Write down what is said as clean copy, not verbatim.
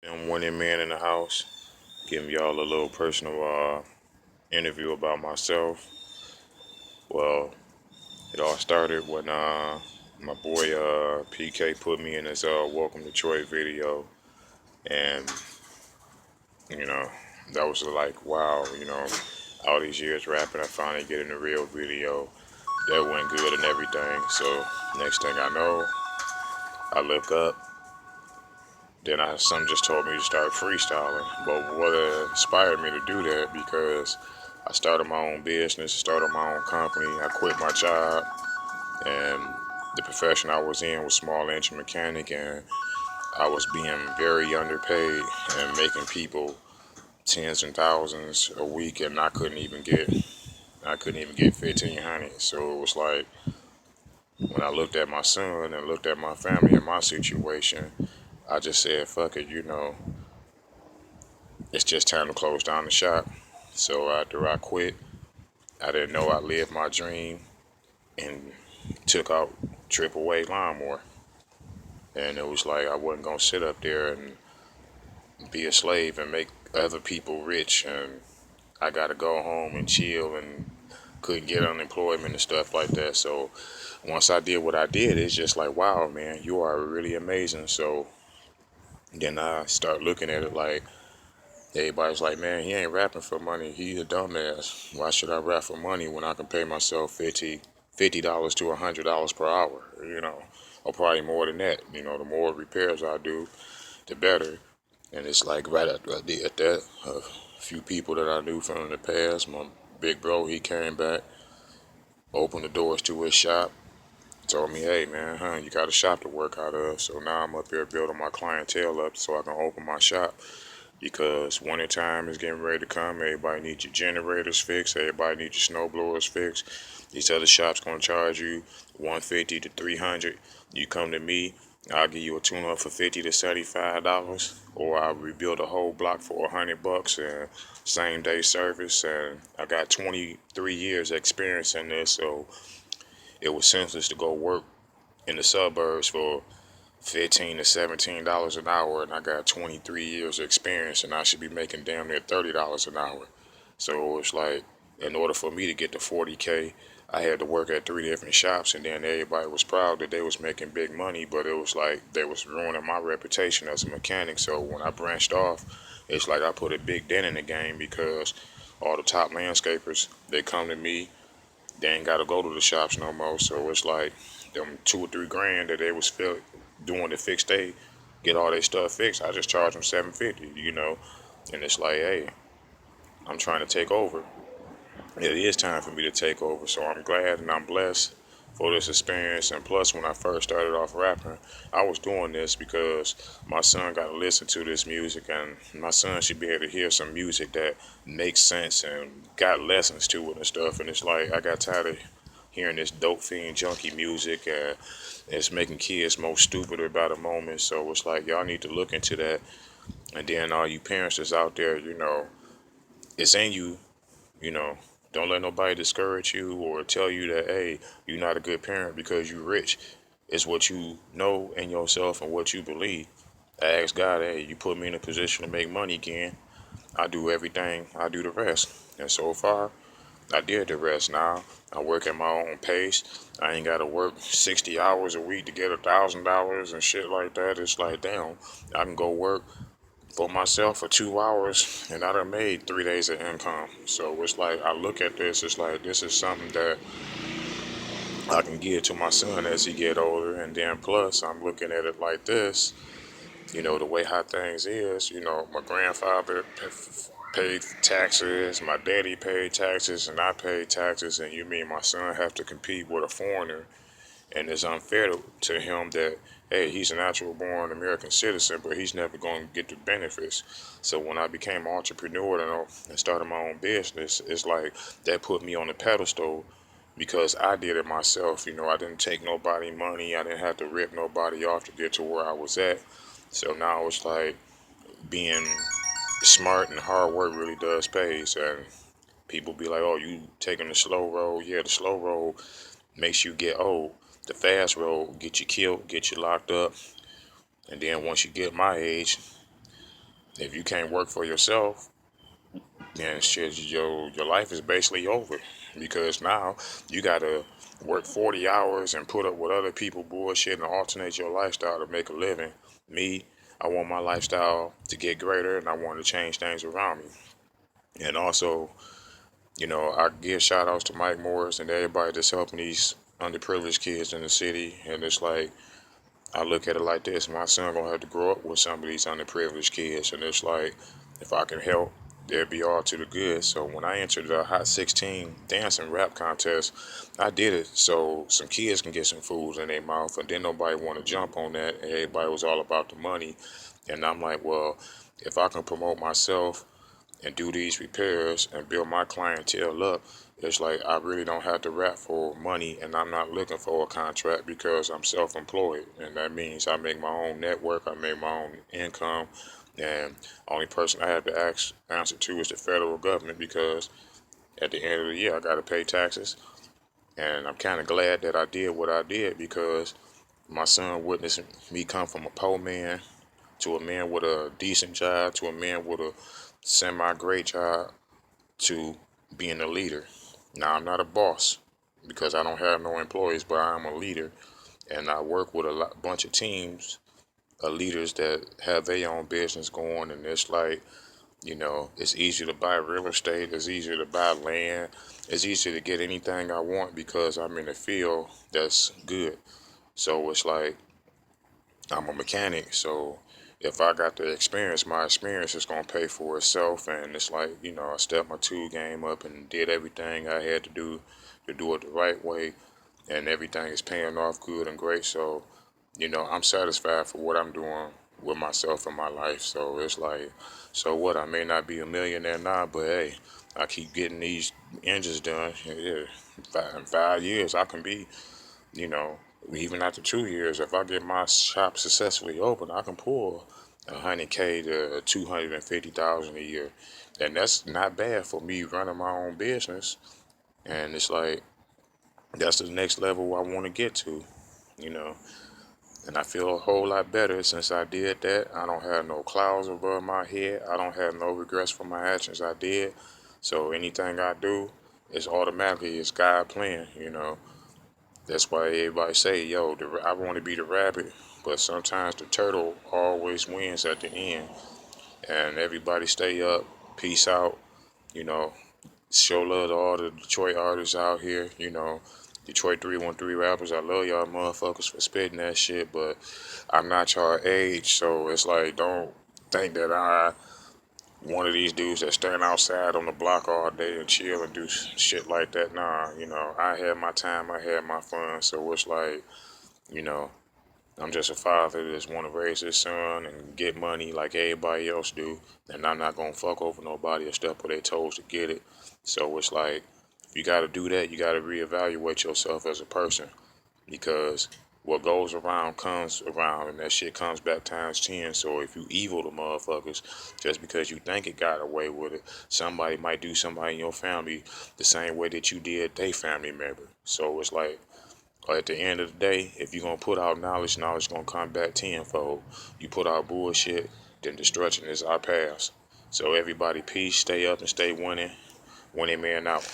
I'm Winninman in the house, giving y'all a little personal interview about myself. Well, it all started when my boy PK put me in his Welcome to Troy video, and you know that was like wow, all these years rapping, I finally get in the real video. That went good and everything. So next thing I know, I look up. Then some just told me to start freestyling. But what inspired me to do that because I started my own business, started my own company. I quit my job, and the profession I was in was small engine mechanic, and I was being very underpaid and making people tens and thousands a week, and I couldn't even get 1,500. So it was like when I looked at my son and looked at my family and my situation, I just said, "Fuck it," it's just time to close down the shop. So after I quit, I didn't know I lived my dream and took out AAA lawnmower. And it was like I wasn't gonna sit up there and be a slave and make other people rich, and I gotta go home and chill and couldn't get unemployment and stuff like that. So once I did what I did, it's just like, wow, man, you are really amazing. So then I start looking at it like everybody's like, man, he ain't rapping for money. He a dumbass. Why should I rap for money when I can pay myself $50 to $100 per hour? Or probably more than that. The more repairs I do, the better. And it's like right after I did that, a few people that I knew from the past, my big bro, he came back, opened the doors to his shop, told me, hey man, you got a shop to work out of. So now I'm up here building my clientele up so I can open my shop because winter time is getting ready to come. Everybody needs your generators fixed. Everybody needs your snow blowers fixed. These other shops gonna charge you 150 to 300. You come to me, I'll give you a tune up for 50 to $75, or I'll rebuild a whole block for $100 and same day service. And I got 23 years experience in this, so it was senseless to go work in the suburbs for 15 to $17 an hour, and I got 23 years of experience, and I should be making damn near $30 an hour. So it's like, in order for me to get to 40K, I had to work at three different shops, and then everybody was proud that they was making big money, but it was like they was ruining my reputation as a mechanic. So when I branched off, it's like I put a big dent in the game because all the top landscapers, they come to me, they ain't got to go to the shops no more. So it's like them 2 or 3 grand that they was doing to fix they get all their stuff fixed. I just charge them 750. And it's like, hey, I'm trying to take over. It is time for me to take over. So I'm glad and I'm blessed for this experience. And plus, when I first started off rapping, I was doing this because my son got to listen to this music, and my son should be able to hear some music that makes sense and got lessons to it and stuff. And it's like I got tired of hearing this dope fiend junkie music, and it's making kids more stupid about a moment. So it's like y'all need to look into that. And then all you parents that's out there, it's in you, you know, don't let nobody discourage you or tell you that, hey, you're not a good parent because you're rich. It's what you know in yourself and what you believe. I ask God, hey, you put me in a position to make money again. I do everything, I do the rest. And so far, I did the rest. Now I work at my own pace. I ain't gotta work 60 hours a week to get $1,000 and shit like that. It's like, damn, I can go work for myself for 2 hours and I done made 3 days of income. So it's like I look at this, it's like this is something that I can give to my son as he get older. And then plus I'm looking at it like this, the way how things is, my grandfather paid taxes, my daddy paid taxes, and I paid taxes, and you mean my son have to compete with a foreigner, and it's unfair to him that, hey, he's a natural born American citizen, but he's never going to get the benefits. So when I became an entrepreneur and started my own business, it's like that put me on the pedestal because I did it myself. I didn't take nobody money. I didn't have to rip nobody off to get to where I was at. So now it's like being smart and hard work really does pay. And people be like, oh, you taking the slow road. Yeah, the slow road makes you get old. The fast road get you killed, get you locked up. And then once you get my age, If you can't work for yourself, then shit, your life is basically over. Because now you gotta work 40 hours and put up with other people bullshit and alternate your lifestyle to make a living. Me, I want my lifestyle to get greater and I want to change things around me. And also, I give shout outs to Mike Morris and everybody that's helping these underprivileged kids in the city. And it's like, I look at it like this: my son gonna have to grow up with some of these underprivileged kids, and it's like, if I can help, it'd be all to the good. So when I entered the Hot 16 dance and rap contest, I did it so some kids can get some food in their mouth, and then nobody want to jump on that. And everybody was all about the money, and I'm like, well, if I can promote myself and do these repairs and build my clientele up, it's like I really don't have to rap for money and I'm not looking for a contract because I'm self-employed. And that means I make my own network, I make my own income, and only person I have to answer to is the federal government because at the end of the year I got to pay taxes. And I'm kind of glad that I did what I did because my son witnessed me come from a poor man to a man with a decent job to a man with a semi-great job to being a leader. Now, I'm not a boss because I don't have no employees, but I'm a leader and I work with bunch of teams of leaders that have their own business going. And it's like, it's easier to buy real estate, it's easier to buy land, it's easier to get anything I want because I'm in a field that's good. So it's like, I'm a mechanic, so if I got the experience, my experience is gonna pay for itself. And it's like, I stepped my tool game up and did everything I had to do it the right way, and everything is paying off good and great. So, I'm satisfied for what I'm doing with myself and my life. So it's like, so what? I may not be a millionaire now, but hey, I keep getting these engines done. Yeah, in 5 years I can be, you know, even after 2 years, if I get my shop successfully open, I can pull 100K to 250,000 a year, and that's not bad for me running my own business. And it's like that's the next level I want to get to, you know. And I feel a whole lot better since I did that. I don't have no clouds above my head. I don't have no regrets for my actions I did. So anything I do, it's automatically it's God plan. That's why everybody say, yo, I want to be the rabbit, but sometimes the turtle always wins at the end. And everybody stay up, peace out, you know, show love to all the Detroit artists out here, Detroit 313 rappers. I love y'all motherfuckers for spitting that shit, but I'm not y'all age, so it's like, don't think that I one of these dudes that stand outside on the block all day and chill and do shit like that. Nah, I had my time, I had my fun, so it's like, you know, I'm just a father that's want to raise his son and get money like everybody else do, and I'm not gonna fuck over nobody or step on their toes to get it. So it's like, if you gotta do that, you gotta reevaluate yourself as a person because what goes around comes around, and that shit comes back times 10. So if you evil to motherfuckers, just because you think it got away with it, somebody might do somebody in your family the same way that you did their family member. So it's like, at the end of the day, if you're gonna put out knowledge, knowledge gonna come back tenfold. You put out bullshit, then destruction is our path. So everybody, peace, stay up and stay winning. Winning man out.